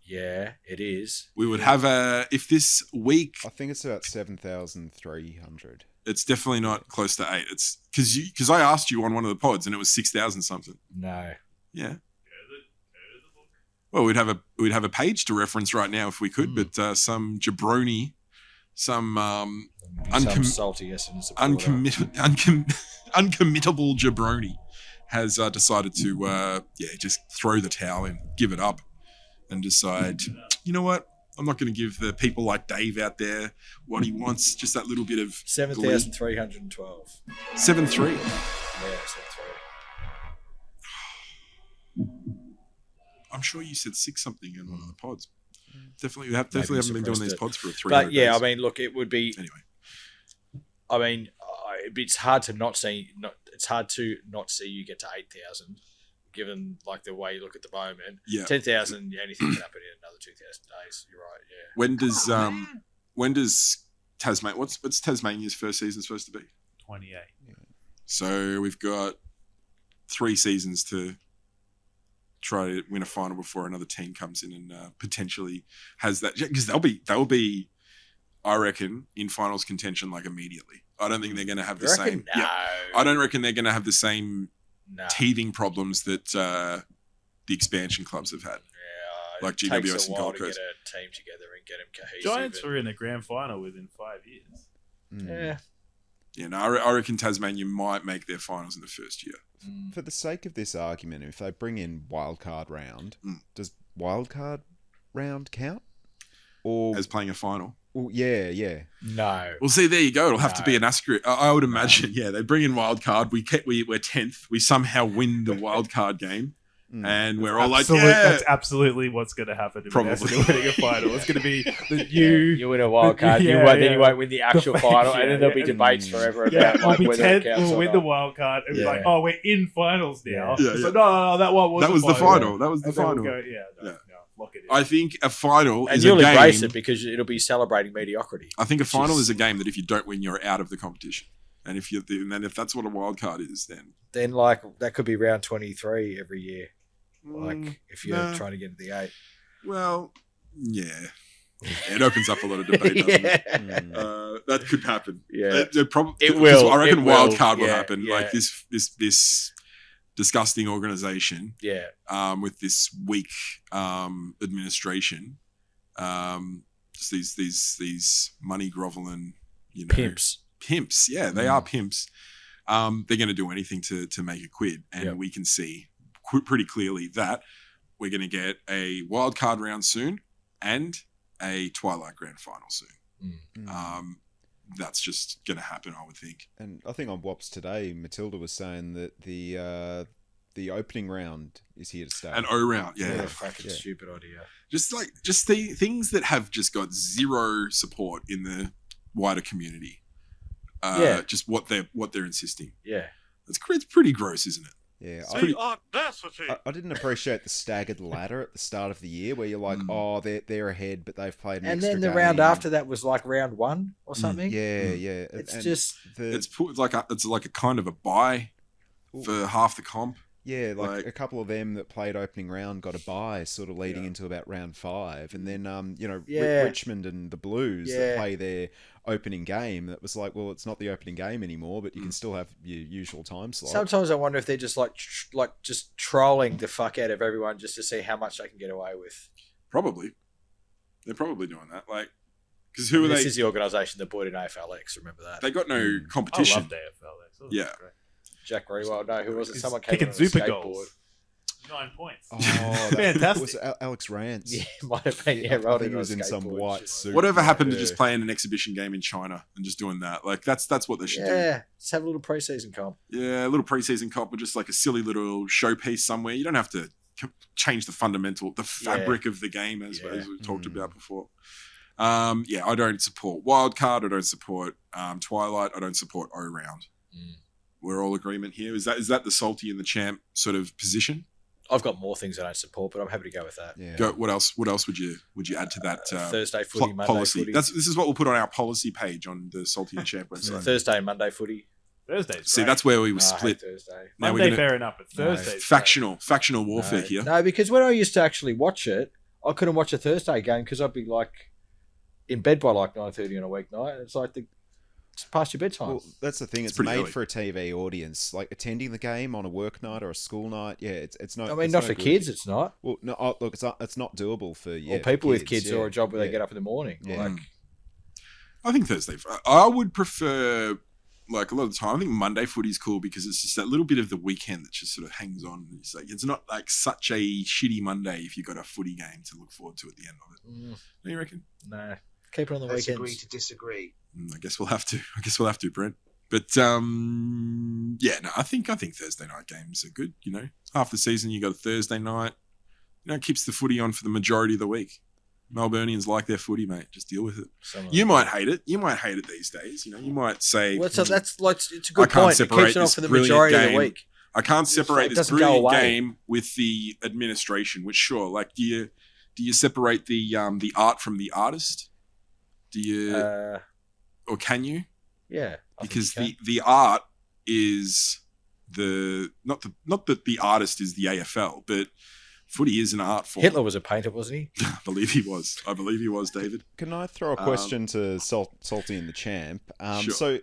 Yeah, it is. We would have if this week... I think it's about 7,300. It's definitely not close to 8. It's because I asked you on one of the pods and it was 6,000 something. No. Yeah. Well, we'd have a page to reference right now if we could, but some jabroni, some salty Essendon supporter. uncommittable jabroni has decided to just throw the towel in, give it up, and decide, you know what? I'm not going to give the people like Dave out there what he wants. Just that little bit of 7,312. 7-3. Yeah, 7-3. I'm sure you said 6 something in one of the pods. Definitely haven't been doing these pods for 3 But yeah, days. I mean, look, it would be. Anyway, I mean, it's hard to not see. It's hard to not see you get to 8,000, given like the way you look at the moment. yeah. 10,000, anything can happen in another 2,000 days. You're right. Yeah. When does Tasmania? What's Tasmania's first season supposed to be? 28. So we've got 3 seasons to try to win a final before another team comes in and potentially has that, because they'll be, I reckon, in finals contention like immediately. I don't think they're going to have the same. No. Yeah, I don't reckon they're going to have the same No. teething problems that the expansion clubs have had. Yeah, Like it takes GWS a and while Gold to Coast. get a team together and get them cohesive. Giants were in a grand final within 5 years. Yeah. Yeah, no, I reckon Tasmania might make their finals in the first year. For the sake of this argument, if they bring in wildcard round, Mm. does wildcard round count? Or As playing a final. well, yeah. No. Well, see, there you go. It'll have to No. be an asterisk. I would imagine, yeah, they bring in wild card. We're 10th. We somehow win the wild card game. And we're all like, yeah. That's absolutely what's going to happen. Probably. Probably winning a final. It's going to be you win a wild card, Yeah, then you yeah. won't win the actual The- final, yeah, and then there'll be yeah. debates forever Yeah, about we'll like be whether 10th. it counts We'll or win the not. wild card. And be Yeah. like, oh, we're in finals now. Yeah, It's yeah. like, no, that one was That was the final. That was the And then we'll final. go, no, Yeah. lock it in. I think a final And is a you'll embrace game. it because it'll be celebrating mediocrity. I think a final is- is a game that if you don't win, you're out of the competition. And if that's what a wild card is, then Then that could be round 23 every year. Mm, If you're nah. trying to get into the 8. well, yeah, it opens up a lot of debate. Doesn't it? Yeah. That could happen. Yeah. It will. I reckon It wild will. card will Yeah, happen. yeah. Like this disgusting organization Yeah. with this weak administration, just these money groveling, Pimps. pimps. Yeah, they are pimps. They're going to do anything to make a quid, and Yep. we can see pretty clearly that we're going to get a wild card round soon and a Twilight Grand Final soon. That's just going to happen, I would think. And I think on WOPs today, Matilda was saying that the opening round is here to stay. An O round, yeah. Yeah, fucking stupid idea. Just the things that have just got zero support in the wider community. Yeah. Just what they're insisting. Yeah. It's pretty gross, isn't it? Yeah, The audacity. I didn't appreciate the staggered ladder at the start of the year where you're like, oh, they're ahead, but they've played an And extra then the game. round after that was like round 1 or something. Yeah. It's And just It's like a kind of a buy for half the comp. yeah, like- a couple of them that played opening round got a bye, sort of leading into about round 5, and then Yeah. Richmond and the Blues Yeah. that play their opening game. That was like, well, it's not the opening game anymore, but you can still have your usual time slot. sometimes I wonder if they're just just trolling the fuck out of everyone just to see how much they can get away with. Probably, they're probably doing that. Like, because who are This they? is the organisation that brought in AFLX. Remember that? They got no I competition. loved AFL. That was Yeah. great. Jack Rewell. No, who was it? He's Someone came kicking on a super skateboard. goals. 9 points. Oh, that Fantastic. was Alex Rance. Yeah, might have been. Yeah, I rolling think he on was a in some skateboard. white suit. Whatever happened to Yeah. just playing an exhibition game in China and just doing that? Like that's what they should do. Yeah, let's have a little preseason comp. Yeah, a little preseason comp with just like a silly little showpiece somewhere. You don't have to change the fabric of the game as we talked about before. I don't support Wildcard. I don't support Twilight. I don't support O Round. We're all agreement here. Is that the salty and the champ sort of position? I've got more things I don't support, but I'm happy to go with that. Yeah. Go. What else? What else would you add to that? Thursday footy, Monday policy. footy. This is what we'll put on our policy page on the Salty and Champ website. Thursday and Monday footy. Thursday's See, great. that's where we were No, I hate split. Thursday. Now Monday, we're fair enough, but No. Thursday's factional warfare here. No, because when I used to actually watch it, I couldn't watch a Thursday game because I'd be like in bed by like 9:30 on a weeknight. It's like it's past your bedtime. Well, that's the thing. It's pretty made early. for a TV audience. Like attending the game on a work night or a school night. Yeah, it's not. I mean, it's not no for good. kids. It's not. Well, no. Look, it's not doable for Or people with kids or a job where they get up in the morning. Yeah. Like, I think Thursday. I would prefer like a lot of the time, I think Monday footy is cool because it's just that little bit of the weekend that just sort of hangs on. It's like it's not like such a shitty Monday if you've got a footy game to look forward to at the end of it. What do you reckon? No, keep it on the Let's weekends. agree to disagree. I guess we'll have to, Brent. But yeah, no, I think Thursday night games are good. You know, half the season you got a Thursday night. You know, it keeps the footy on for the majority of the week. Melburnians like their footy, mate. Just deal with it. You might hate it. You might hate it these days. You know, you might say, well, so that's like it's a good I can't point. It separate keeps it on this for the brilliant majority of the game. week. I can't separate It this doesn't go brilliant away. game with the administration. Which sure, like, do you separate the art from the artist? Do you or can you? Yeah, Because the art is not that the artist is the AFL, but footy is an art form. Hitler was a painter, wasn't he? I believe he was, David. Can I throw a question to Salty and the Champ? Sure. So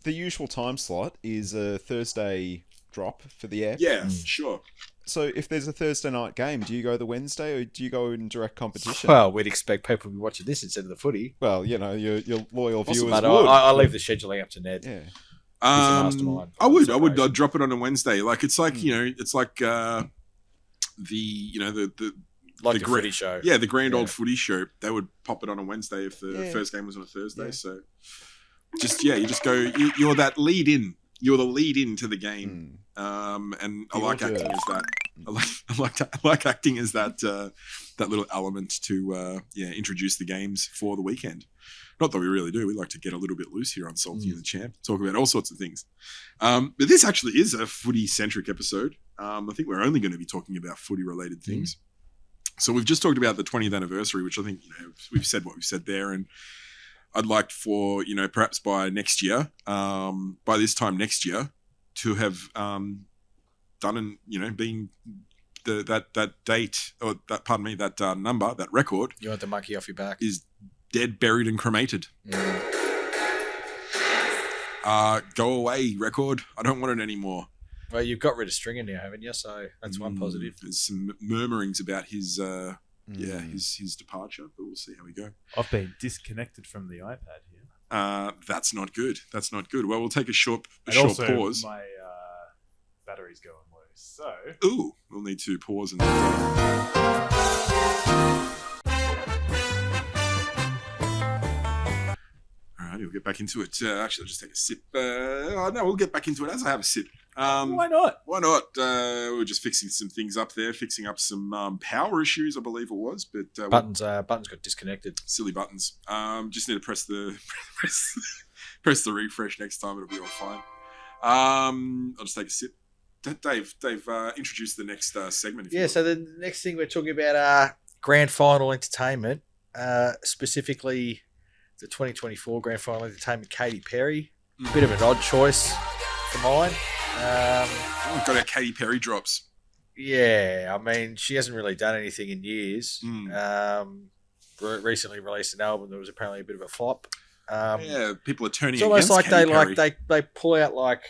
the usual time slot is a Thursday drop for the app. Yeah, sure. So if there's a Thursday night game, do you go the Wednesday or do you go in direct competition? Well, we'd expect people to be watching this instead of the footy. Well, you know, your loyal viewers But would. I leave the scheduling up to Ned. Yeah. mastermind. I would. I'd drop it on a Wednesday. Like it's like it's like the like the footy show. Yeah, the grand old footy show. They would pop it on a Wednesday if the first game was on a Thursday. Yeah. So you just go. You're that lead in. You're the lead in to the game. And I like acting as that. I like acting as that that little element to introduce the games for the weekend. Not that we really do. We like to get a little bit loose here on Salty and the Champ, talk about all sorts of things. But this actually is a footy-centric episode. I think we're only going to be talking about footy-related things. So we've just talked about the 20th anniversary, which I think we've said what we've said there, and I'd like for perhaps by next year, by this time next year, to have done and being that date or that number, that record. You want the monkey off your back? Is dead, buried, and cremated. Go away, record. I don't want it anymore. Well, you've got rid of Stringer now, haven't you? So that's one positive. There's some murmurings about his his departure, but we'll see how we go. I've been disconnected from the iPad here. That's not good. That's not good. Well, we'll take a short also, pause. My battery's going low, so we'll need to pause and. We'll get back into it. Actually, I'll just take a sip. We'll get back into it as I have a sip. why not? Why not? We're just fixing some things up there, fixing up some power issues, I believe it was. But buttons got disconnected. Silly buttons. Just need to press the press the refresh next time. It'll be all fine. I'll just take a sip. Dave, introduce the next segment. So the next thing we're talking about grand final entertainment, specifically the 2024 grand final entertainment. Katy Perry, bit of an odd choice for mine. We've got our Katy Perry drops. Yeah, I mean she hasn't really done anything in years. Recently released an album that was apparently a bit of a flop. People are turning. It's almost like Katy Perry. they pull out like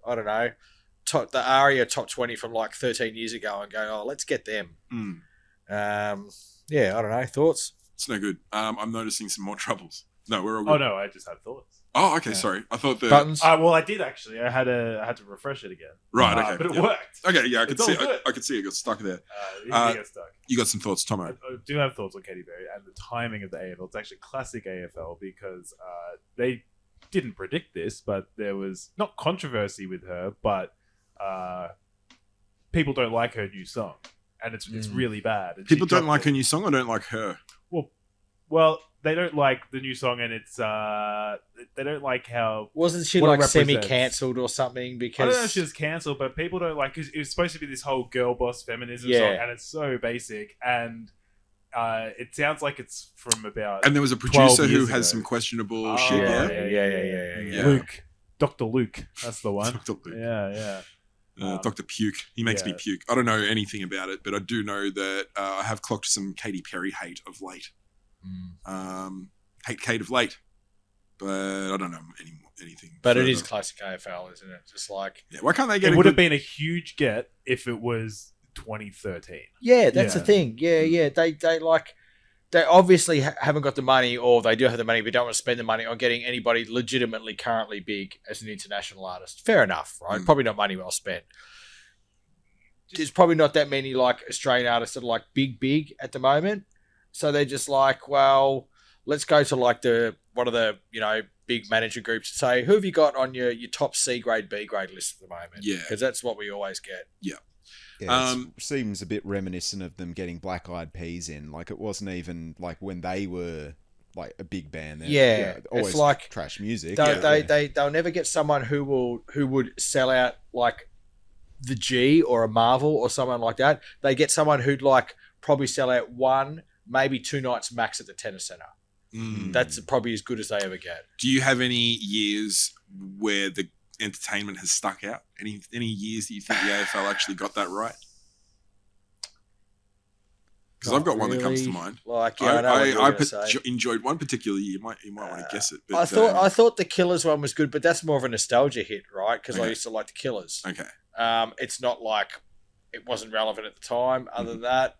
I don't know. The ARIA top 20 from like 13 years ago and go, let's get them. I don't know. Thoughts? It's no good. I'm noticing some more troubles. No, we're all good. Oh no, I just had thoughts. Oh, okay. Sorry, I thought the buttons. Well, I did actually. I had to refresh it again. Right. Okay. But it worked. Okay. Yeah, I could It's see. all good. I could see it got stuck there. It got stuck. You got some thoughts, Tomo? I do have thoughts on Katy Perry and the timing of the AFL. It's actually classic AFL because they didn't predict this, but there was not controversy with her, but people don't like her new song, and it's really bad. And People don't like her new song, or don't like her. Well, they don't like the new song, and it's they don't like how Wasn't she what it like represents. semi-cancelled or something? Because I don't know if she was cancelled, but people don't like because it was supposed to be this whole girl boss feminism Yeah. song, and it's so basic, and it sounds like it's from about. And there was a 12 producer who years has ago. some questionable Oh, shit. yeah. Luke, Dr. Luke, that's the one. Dr. Luke. Yeah. Dr. Puke. He makes me puke. I don't know anything about it, but I do know that I have clocked some Katy Perry hate of late. Hate Kate of late, but I don't know anything. But further. it is classic AFL, isn't it? Just like Why can't they get? It a would have good... been a huge get if it was 2013. that's Yeah. the thing. Yeah. They like they obviously haven't got the money, or they do have the money but don't want to spend the money on getting anybody legitimately currently big as an international artist. Fair enough, right? Probably not money well spent. There's probably not that many like Australian artists that are like big at the moment. So they're just like, well, let's go to like one of the, big manager groups and say, who have you got on your top C grade, B grade list at the moment? Yeah. Because that's what we always get. Yeah. Yeah, it seems a bit reminiscent of them getting Black Eyed Peas in. Like, it wasn't even like when they were like a big band. Always it's like trash music. They'll never get someone who would sell out like the G or a Marvel or someone like that. They get someone who'd like probably sell out 1, maybe 2 nights max at the Tennis Centre. That's probably as good as they ever get. Do you have any years where the entertainment has stuck out? Any years that you think the AFL actually got that right? Because I've got one that comes to mind. Like, yeah, I know what you're I enjoyed one particular year. You might want to guess it. But, I thought the Killers one was good, but that's more of a nostalgia hit, right? Because I used to like the Killers. Okay. It's not like it wasn't relevant at the time. Other than that,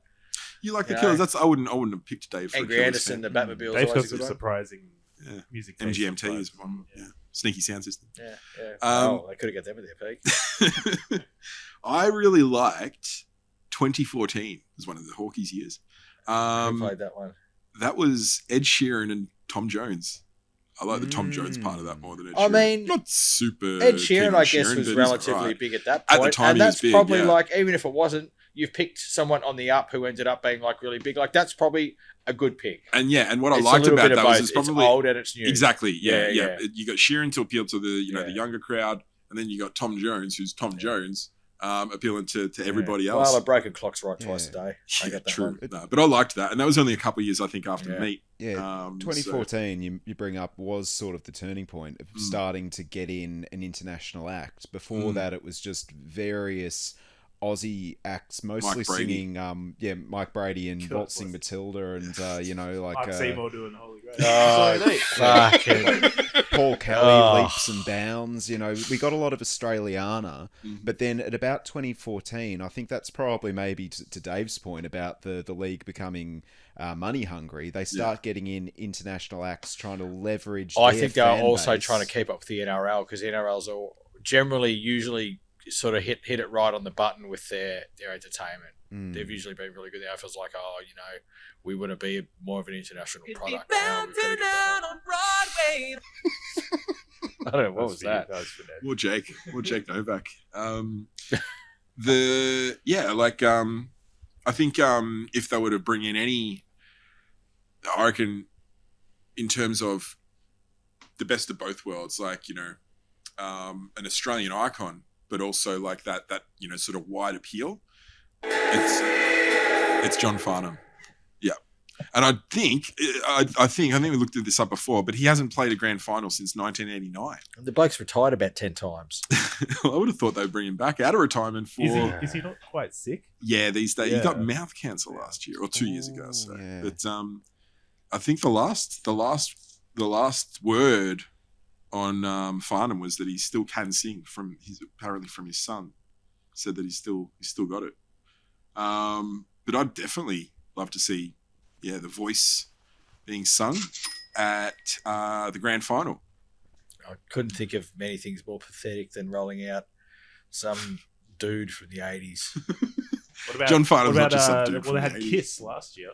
you like the Killers? I wouldn't have picked Dave for Angry Anderson, the Batmobiles. They've got some surprising music. MGMT is one. Yeah. Sneaky Sound System. Yeah. They could have got them at their peak. I really liked 2014. Was one of the Hawkeys years. Who played that one? That was Ed Sheeran and Tom Jones. I like the Tom Jones part of that more than Ed Sheeran. I mean, not super. Ed Sheeran, I guess, was relatively big at that point. At the time, and that's he was big, probably like, even if it wasn't, you've picked someone on the up who ended up being like really big. Like, that's probably a good pick. And what I liked about that was it's probably old and it's new. Exactly. Yeah. You got Sheeran to appeal to the the younger crowd, and then you got Tom Jones, who's Tom Jones, appealing to everybody else. Well, a broken clock's right twice a day. I get that true. No, but I liked that, and that was only a couple of years, I think, after Meat. Yeah, 2014, you bring up, was sort of the turning point of starting to get in an international act. Before that, it was just various Aussie acts, mostly singing, Mike Brady and Waltzing Matilda, and Mark Seymour doing the Holy Grail. Oh, fucking Paul Kelly, leaps and bounds. We got a lot of Australiana, but then at about 2014, I think that's probably maybe to Dave's point about the league becoming money hungry. They start getting in international acts, trying to leverage. I think they're also trying to keep up with the NRL, because the NRLs are usually sort of hit it right on the button with their entertainment. They've usually been really good. The AFL's like, we want to be more of an international product. Now we've got to get that on Broadway. I don't know, what was that? More Jake Novak. I think if they were to bring in any, I reckon, in terms of the best of both worlds, like, an Australian icon, but also like that sort of wide appeal, it's John Farnham. Yeah. And I think we looked at this up before, but he hasn't played a grand final since 1989. The bloke's retired about 10 times. I would have thought they'd bring him back out of retirement for. Is he not quite sick? Yeah, these days he got mouth cancer last year or 2 years ago. So, but I think the last word on Farnham was that he still can sing apparently from his son. Said that he's still got it. But I'd definitely love to see the voice being sung at the grand final. I couldn't think of many things more pathetic than rolling out some dude from the 80s. What about John Farnham's not just some dude from they the had 80s. Kiss last year.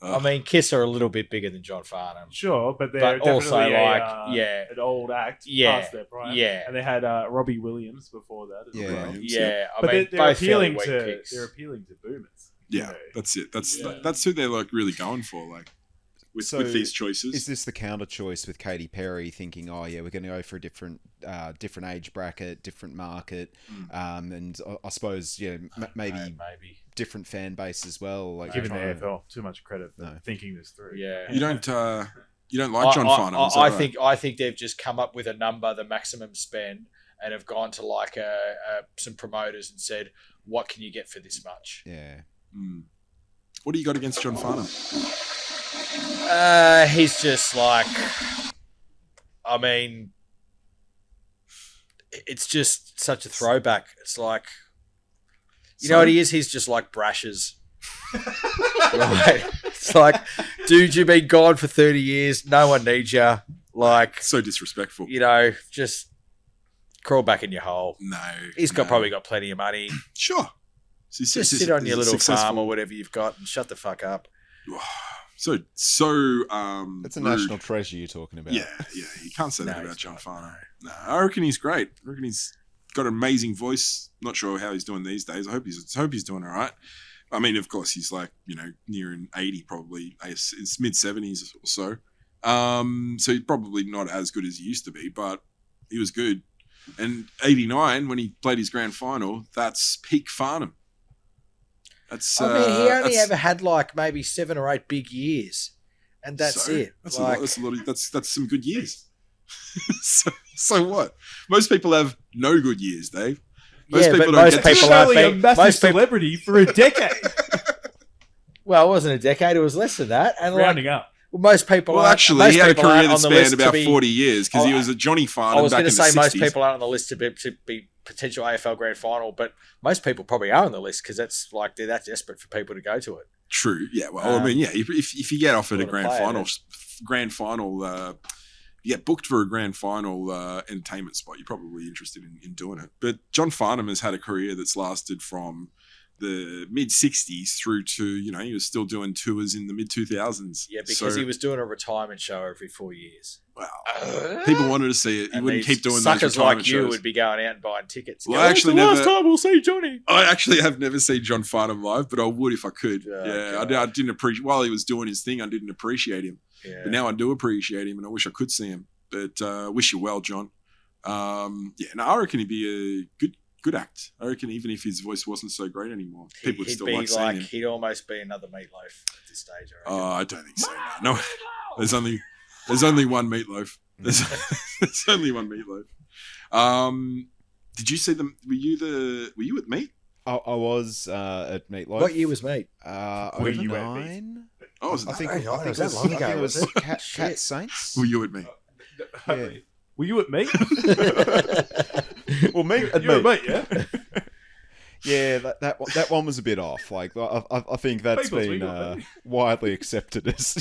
I mean, Kiss are a little bit bigger than John Farnham. Sure, but they're definitely also an old act past their prime. Yeah. And they had Robbie Williams before that as well. Yeah, But they're both appealing fairly weak picks. they're appealing to boomers. Yeah, that's it. That's who they're like really going for, like with these choices. Is this the counter choice with Katy Perry thinking, we're going to go for a different age bracket, different market, and I suppose maybe different fan base as well. Like giving the AFL too much credit for thinking this through. Yeah, you don't like John Farnham. I think they've just come up with a number, the maximum spend, and have gone to like some promoters and said, "What can you get for this much?" Yeah. What do you got against John Farnham? He's just like, I mean, it's just such a throwback. It's like, you know what he is? He's just like Brashes. Right? It's like, dude, you've been gone for 30 years. No one needs you. Like, So disrespectful. just crawl back in your hole. No. He's no. probably got plenty of money. Sure. Just sit on your little farm or whatever you've got and shut the fuck up. So It's a rude. national treasure you're talking about. Yeah. You can't say that No, about he's John not, Farnham. No, I reckon he's great. I reckon he's got an amazing voice. Not sure how he's doing these days. I hope he's doing all right. I mean, of course, he's like, nearing 80, probably. It's mid 70s or so. So he's probably not as good as he used to be, but he was good. And 89, when he played his grand final, that's peak Farnham. That's. He only ever had like maybe 7 or 8 big years, and that's it. That's a lot. That's a lot. That's some good years. so what? Most people have no good years, Dave. Most people don't get to people shit. aren't Surely a being- massive most people- celebrity for a decade. Well, it wasn't a decade; it was less than that. And Rounding up. most people. Well, aren't- actually, most he had a people aren't career that on the list spanned to about be- 40 years because he Oh, was a Johnny I Farnham was back going in to the say 60s. most people aren't on the list to be potential AFL grand final, but most people probably are on the list because that's like they're that desperate for people to go to it. True. Yeah. Well, I mean, yeah. If you get offered a Wanna grand play final, you get booked for a grand final entertainment spot, you're probably interested in doing it. But John Farnham has had a career that's lasted from the mid 60s through to, he was still doing tours in the mid 2000s. Yeah, because he was doing a retirement show every 4 years. Wow. People wanted to see it. He And wouldn't these keep doing those suckers retirement like you shows. would be going out and buying tickets. Well, I actually the last never- time we'll see Johnny. I actually have never seen John Farnham live, but I would if I could. Oh, yeah, God. I didn't appreciate while he was doing his thing. I didn't appreciate him, Yeah. but now I do appreciate him, and I wish I could see him. But wish you well, John. I reckon he'd be a good act. I reckon even if his voice wasn't so great anymore, people would He'd still be like seeing him. he'd almost be another Meatloaf at this stage. I reckon. I don't think so. No, there's only one Meatloaf. There's only one Meatloaf. Did you see them? Were you at Meat? I was at Meatloaf. What year was Meat? Were you at 09? Oh, was it I that? think, Very I nice. think Was that long ago, it was was it? Cat Shit. Saints. Were you at Meat? Yeah. Were you at me? Well, me and You were me. at me, yeah? Yeah, that one was a bit off. Like I think that's People's been legal, mate. widely accepted as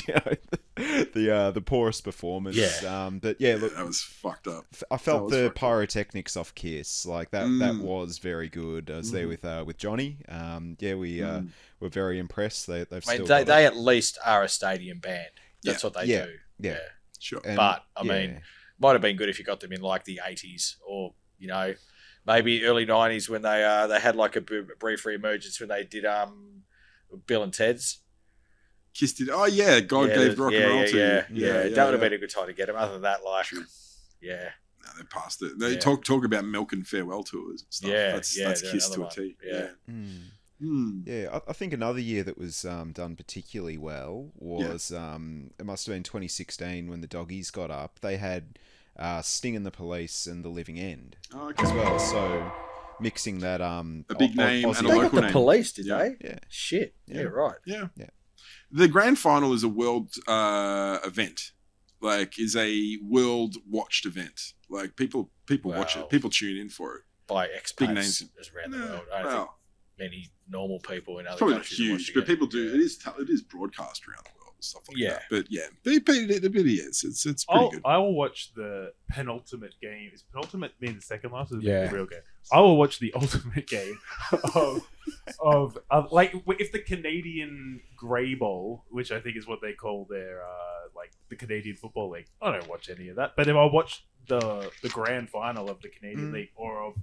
the poorest performance. Yeah. But yeah, look, that was fucked up. I That felt was the fucked up. pyrotechnics off Kiss. Like that was very good. I was there with Johnny. We're very impressed. They've I still mean, got they it. at least are a stadium band. That's what they Yeah. do. Yeah. Sure. And, But I yeah. mean, might have been good if you got them in like the 80s or maybe early 90s when they had like a brief re-emergence when they did Bill and Ted's. Kiss did. Oh yeah, God gave rock and roll to you. That would have been a good time to get them. Other than that, like, yeah, No, they passed it. They Yeah. talk about milk and farewell tours and stuff. Yeah, that's yeah, Kiss another to a one. T. Yeah. Yeah, I think another year that was done particularly well was it must have been 2016 when the Doggies got up. They had Sting and the Police and the Living End Oh, okay. as well. So mixing that A big name and a they local got the name. Police, did Yeah. they? Yeah. Shit. Yeah, right. Yeah. Yeah. The grand final is a world event. Like, is a world watched event. Like people watch Wow. it. People tune in for it. By Big expats names. around the Yeah, world. I don't well, think many normal people in other it's probably not countries are huge, watching but it. people do. Yeah. It is broadcast around the world and stuff like Yeah. that. But yeah, it is. It's pretty good. I will watch the penultimate game. Is penultimate mean the second last? Or is it Yeah. the real game? I will watch the ultimate game of like if the Canadian Grey Bowl, which I think is what they call their like the Canadian Football League. I don't watch any of that, but if I watch the grand final of the Canadian League or of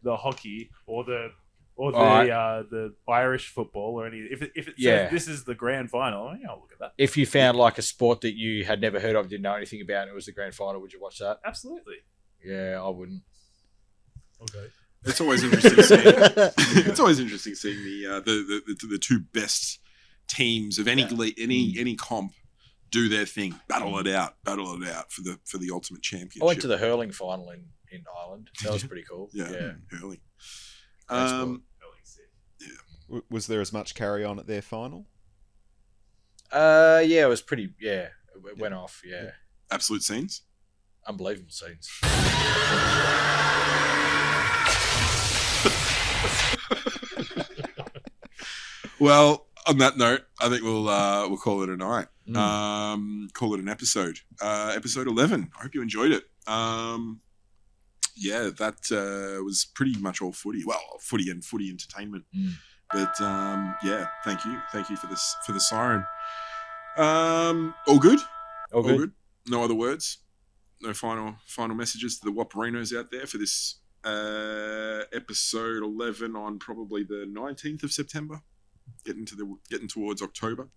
the hockey or the Irish football or any if it Yeah. says this is the grand final, yeah, I'll look at that. If you found like a sport that you had never heard of, didn't know anything about, and it was the grand final, would you watch that? Absolutely. Yeah, I wouldn't. Okay. It's always interesting seeing. It's always interesting seeing the two best teams of any comp do their thing, battle it out for the ultimate championship. I went to the hurling final in Ireland. That was pretty cool. yeah, early. Great sport. Was there as much carry on at their final? Yeah, it was pretty. Yeah, it went off. Yeah, Absolute scenes. unbelievable scenes. Well, on that note, I think we'll call it a night. Call it an episode. Episode 11. I hope you enjoyed it. Yeah, that was pretty much all footy. Well, footy and footy entertainment. But yeah, thank you for the siren. All good. All good. No other words. No final messages to the Wapperinos out there for this episode 11 on probably the 19th of September, getting towards October.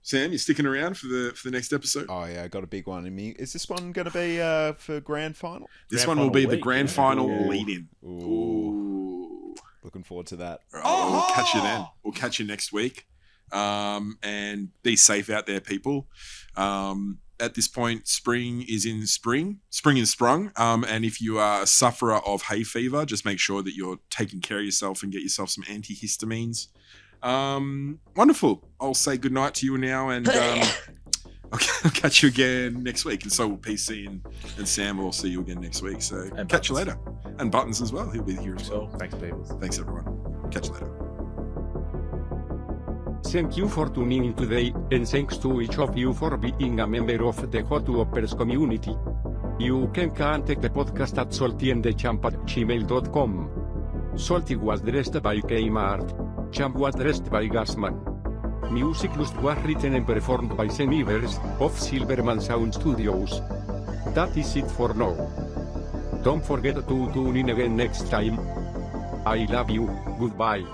Sam, you sticking around for the next episode? Oh yeah, I got a big one in me. Is this one going to be for grand final? This one will be the grand final lead-in. Ooh. Looking forward to that. All right, we'll catch you then. We'll catch you next week. And be safe out there, people. At this point, spring is sprung. And if you are a sufferer of hay fever, just make sure that you're taking care of yourself and get yourself some antihistamines. Wonderful. I'll say goodnight to you now, and I'll catch you again next week. And so will PC and Sam will all see you again next week. So and catch Buttons. You later. And Buttons as well. He'll be here as well. Thanks, people. Thanks, everyone. Catch you later. Thank you for tuning in today, and thanks to each of you for being a member of the Hot Whoppers community. You can contact the podcast at saltyandthechamp@gmail.com. Salty was dressed by Kmart. Champ was dressed by Gasman. Music was written and performed by Semivers, of Silverman Sound Studios. That is it for now. Don't forget to tune in again next time. I love you, goodbye.